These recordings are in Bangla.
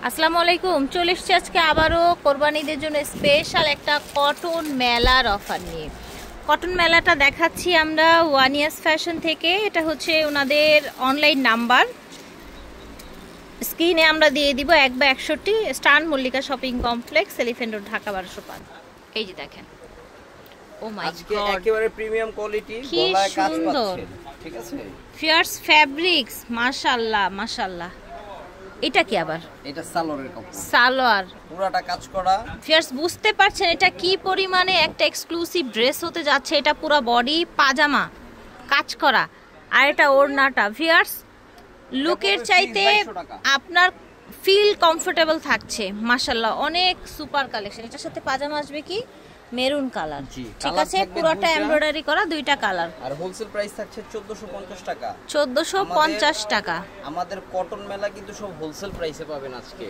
আসসালামু আলাইকুম। চলে এসেছি আজকে আবারও কোরবানিদের জন্য স্পেশাল একটা কটন মেলার অফার নিয়ে। কটন মেলাটা দেখাচ্ছি আমরা ওয়ানিয়াস ফ্যাশন থেকে। এটা হচ্ছে ওনাদের অনলাইন নাম্বার, স্ক্রিনে আমরা দিয়ে দিব 1/61 Eastern Mallika Shopping Complex, Elephant Road, Dhaka 1205। এই যে দেখেন, ও মাই গড, একেবারে প্রিমিয়াম কোয়ালিটি, গলায় কাজ পাচ্ছেন, ঠিক আছে? ফিয়ার্স ফ্যাব্রিক্স, মাশাআল্লাহ মাশাআল্লাহ। এটা কি আবার? এটা সালোয়ারের কাপড়, সালোয়ার পুরাটা কাজ করা। ফিয়ার্স বুঝতে পারছেন এটা কি পরিমাণে একটা এক্সক্লুসিভ ড্রেস হতে যাচ্ছে। এটা পুরো বডি পাজামা কাজ করা, আর এটা ওড়নাটা ফিয়ার্স লুকের চাইতে আপনার ফিল কমফোর্টেবল থাকছে। মাশাআল্লাহ, অনেক সুপার কালেকশন। এটার সাথে পাজামা আসবে কি মেরুন কালার, ঠিক আছে? পুরোটা এমব্রয়ডারি করা, দুইটা কালার। আর হোলসেল প্রাইস থাকছে 1450 টাকা। 1450 টাকা। আমাদের কটন মেলা কিন্তু সব হোলসেল প্রাইসে পাবেন আজকে।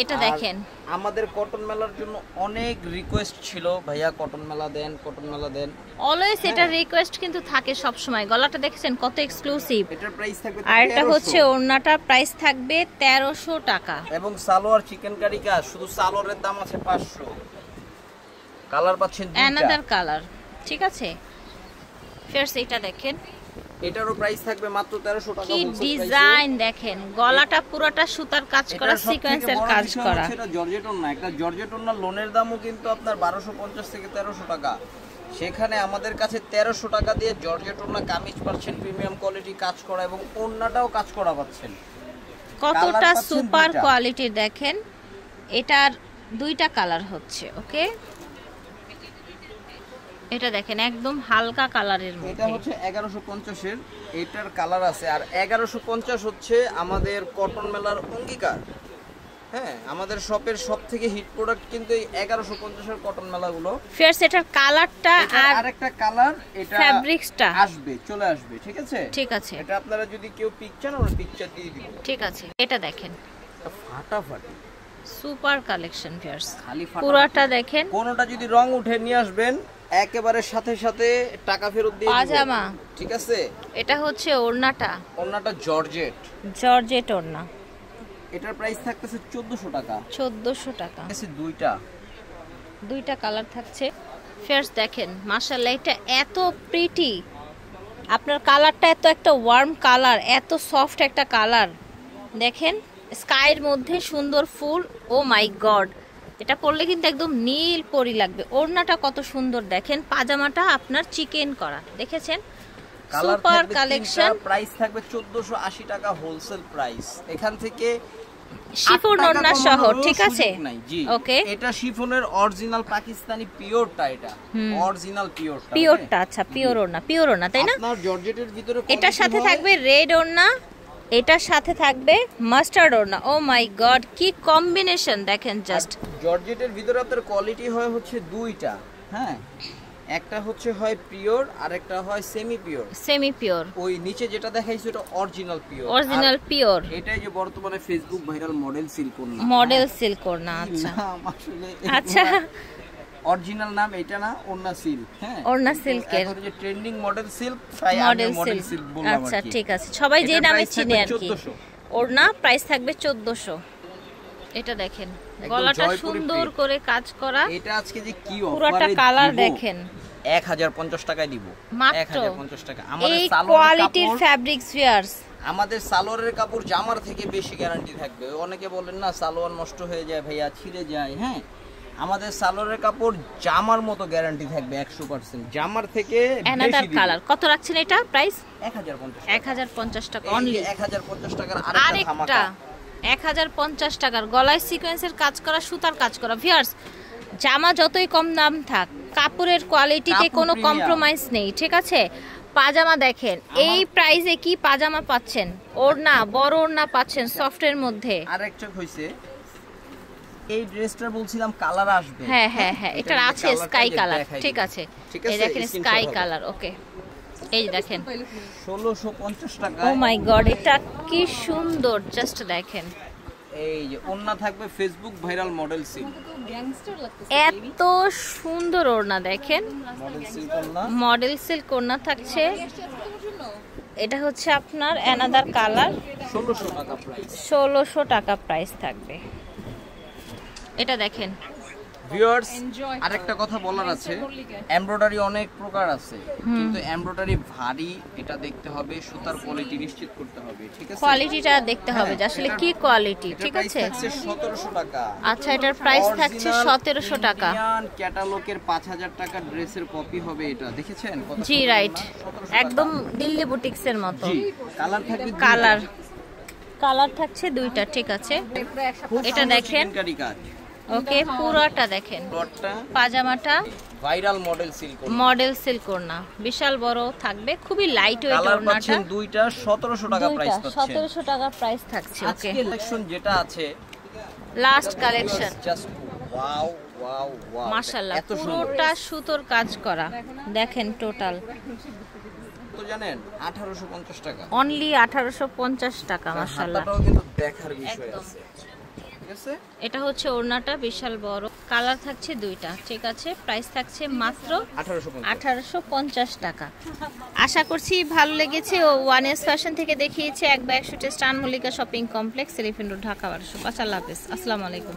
এটা দেখেন, আমাদের কটন মেলার জন্য অনেক রিকোয়েস্ট ছিল, ভাইয়া কটন মেলা দেন, কটন মেলা দেন। অলওয়েজ এটা রিকোয়েস্ট কিন্তু থাকে সব সময়। গলাটা দেখেছেন কত এক্সক্লুসিভ। এটার প্রাইস থাকবে, আর এটা হচ্ছে ওড়নাটার প্রাইস থাকবে 1300 টাকা। এবং সালোয়ার চিকেন কারি কাজ, শুধু সালোয়ারের দাম আছে 500। কালার পাচ্ছেন দুইটা, অ্যানাদার কালার, ঠিক আছে? ফিয়ার্স এটা দেখেন, এটারও প্রাইস থাকবে মাত্র 1300 টাকা। কি ডিজাইন দেখেন, গলাটা পুরোটা সুতার কাজ করা, সিকোয়েন্সের কাজ করা। এটা জর্জেট ওড়না, একটা জর্জেট ওড়না লোনের দামও কিন্তু আপনার 1250 থেকে 1300 টাকা। সেখানে আমাদের কাছে 1300 টাকা দিয়ে জর্জেট ওড়না কামিজ পাচ্ছেন, প্রিমিয়াম কোয়ালিটি কাজ করা, এবং ওড়নাটাও কাজ করা পাচ্ছেন। কতটা সুপার কোয়ালিটির দেখেন। এটার দুইটা কালার হচ্ছে, ওকে? এটা দেখেন একদম হালকা কালারের মধ্যে। এটা হচ্ছে 1150 এর, এটার কালার আছে। আর 1150 হচ্ছে আমাদের কটন মেলার অঙ্গীকার। হ্যাঁ, আমাদের শপের সবথেকে হিট প্রোডাক্ট কিন্তু এই 1150 এর কটন মেলাগুলো। ফিয়ার্স এটার কালারটা আর আরেকটা কালার, এটা ফ্যাব্রিক্সটা আসবে, চলে আসবে, ঠিক আছে? ঠিক আছে, এটা আপনারা যদি কেউ পিকচার ওর পিকচার দিয়ে দিব, ঠিক আছে? এটা দেখেন ফাটাফাটি সুপার কালেকশন ফিয়ার্স, খালি পুরোটা দেখেন। কোনটা যদি রং উঠে নিয়ে আসবেন, একেবারে সাথে সাথে টাকা ফেরত দিয়ে দিব, পাজামা, ঠিক আছে? এটা হচ্ছে ওড়নাটা, ওড়নাটা জর্জেট, জর্জেট ওড়না। এটার প্রাইস থাকতেছে 1400 টাকা। 1400 টাকা। আছে দুইটা কালার থাকছে। ফিয়ার্স দেখেন মাশাআল্লাহ, এটা এত প্রিটি, আপনার কালারটা এত একটা ওয়ার্ম কালার, এত সফট একটা কালার। দেখেন স্কাইয়ের মধ্যে সুন্দর ফুল, ও মাই গড, এটা পরলে কিন্তু একদম নীল পরি লাগবে। ওড়নাটা কত সুন্দর দেখেন, পাজামাটা আপনার চিকেন করা, দেখেছেন? Super collection. প্রাইস থাকবে 1480 টাকা হোলসেল প্রাইস। এখান থেকে শিফন ওড়না সহ, ঠিক আছে? ওকে, এটা শিফনের অরিজিনাল পাকিস্তানি পিওরটা, এটা অরিজিনাল পিওরটা। আচ্ছা, পিওর ওড়না, তাই না? আপনার জর্জেটের ভিতরে এটার সাথে থাকবে রেড ওড়না, এটার সাথে থাকবে মাস্টার্ড ওড়না। ও মাই গড, কি কম্বিনেশন দেখেন জাস্ট। জর্জেটের ভিতরে আপনার কোয়ালিটি হয় হচ্ছে দুইটা, হ্যাঁ, একটা হচ্ছে হয় পিওর আর একটা হয় সেমি পিওর। ওই নিচে যেটা দেখাইছো এটা অরিজিনাল পিওর। এটাই যে বর্তমানে ফেসবুক ভাইরাল মডেল সিল্ক ওড়না। আচ্ছা আচ্ছা, অরিজিনাল নাম এটা না, ওড়না সিল্ক। হ্যাঁ, ওড়না সিল্কের এখন যে ট্রেন্ডিং মডেল সিল্ক, তাই আমি মডেল সিল্ক বললাম। আচ্ছা ঠিক আছে, সবাই যে নামে চিনে আর কি। ওড়না প্রাইস থাকবে 1400। এটা দেখেন গলাটা সুন্দর করে কাজ করা। এটা আজকে যে কি অফারে পুরোটা কালার দেখেন, 1050 টাকায় দিব, মাত্র 1050 টাকা। আমাদের এই কোয়ালিটির ফ্যাব্রিক্স ফিয়ার্স, আমাদের সালোয়ারের কাপড় জামার থেকে বেশি গ্যারান্টি থাকবে। অনেকে বলেন না সালোয়ার নষ্ট হয়ে যায় ভাইয়া, ছিঁড়ে যায়, হ্যাঁ, আমাদের সালোয়ারের কাপড় জামার মতো গ্যারান্টি থাকবে 100%, জামার থেকে অ্যানাদার কালার। কত রাখছেন এটা প্রাইস? 1050 টাকা অনলি। 1050 টাকার আরেকটা 1050 টাকার গলায় সিকোয়েন্সের কাজ করা, সুতার কাজ করা। ভিউয়ার্স, জামা যতই কম দাম থাক, কাপড়ের কোয়ালিটিতে কোনো কম্প্রোমাইজ নেই, ঠিক আছে? পাজামা দেখেন, এই প্রাইসে কি পাজামা পাচ্ছেন, ওড়না বড় ওড়না পাচ্ছেন সফটের মধ্যে। আরেকটা হইছে এই ড্রেসটা বলছিলাম কালার আসবে, হ্যাঁ, এটা আছে স্কাই কালার, ঠিক আছে? এই দেখেন স্কাই কালার, ওকে? এই দেখেন 1650 টাকা। ও মাই গড, এটা কি সুন্দর, জাস্ট দেখেন। এই যে ওড়না থাকবে ফেসবুক ভাইরাল মডেল সিল্ক, এত সুন্দর ওড়না দেখেন, মডেল সিল্ক ওড়না থাকছে। এটা হচ্ছে আপনার অ্যানাদার কালার, 1600 টাকা প্রাইস, 1600 টাকা প্রাইস থাকবে। এটা দেখেন ভিউয়ার্স, আরেকটা কথা বলার আছে, এমব্রয়ডারি অনেক প্রকার আছে, কিন্তু এমব্রয়ডারি ভারী এটা দেখতে হবে, সুতার কোয়ালিটি নিশ্চিত করতে হবে, ঠিক আছে? কোয়ালিটিটা দেখতে হবে যে আসলে কি কোয়ালিটি, ঠিক আছে? 1700 টাকা। আচ্ছা, এটার প্রাইস থাকছে 1700 টাকা। ক্যাটালগের 5000 টাকা ড্রেসের কপি হবে এটা, দেখেছেন? জি রাইট, একদম দিল্লি বুটিক্সের মতো। জি, কালার থাকবে, কালার থাকছে দুইটা, ঠিক আছে? এটা দেখেন, ওকে, পুরোটা দেখেন, পাজামাটা ভাইরাল মডেল সিল্ক ওড়না, বিশাল বড় থাকবে, খুবই লাইট ওয়েট ওড়নাটা। দুইটা 1700 টাকা প্রাইস পাচ্ছেন। 1700 টাকা প্রাইস থাকছে। ওকে, কালেকশন যেটা আছে, last collection, just wow wow wow, মাশাআল্লাহ, পুরোটা সুতোর কাজ করা, দেখেন টোটাল তো জানেন 1850 টাকা, অনলি 1850 টাকা। মাশাআল্লাহ, হাতাটাও কিন্তু দেখার বিষয় আছে, ঠিক আছে? এটা হচ্ছে ওড়নাটা, বিশাল বড়, কালার থাকছে দুইটা, ঠিক আছে? প্রাইস থাকছে মাত্র 1850 টাকা। আশা করছি ভালো লেগেছে। ও ওয়ান এস ফ্যাশন থেকে দেখিয়েছে 1/100 Eastern Mallika Shopping Complex, Elephant Road, Dhaka 1205। আল্লাহ হাফেজ, আসসালামু আলাইকুম।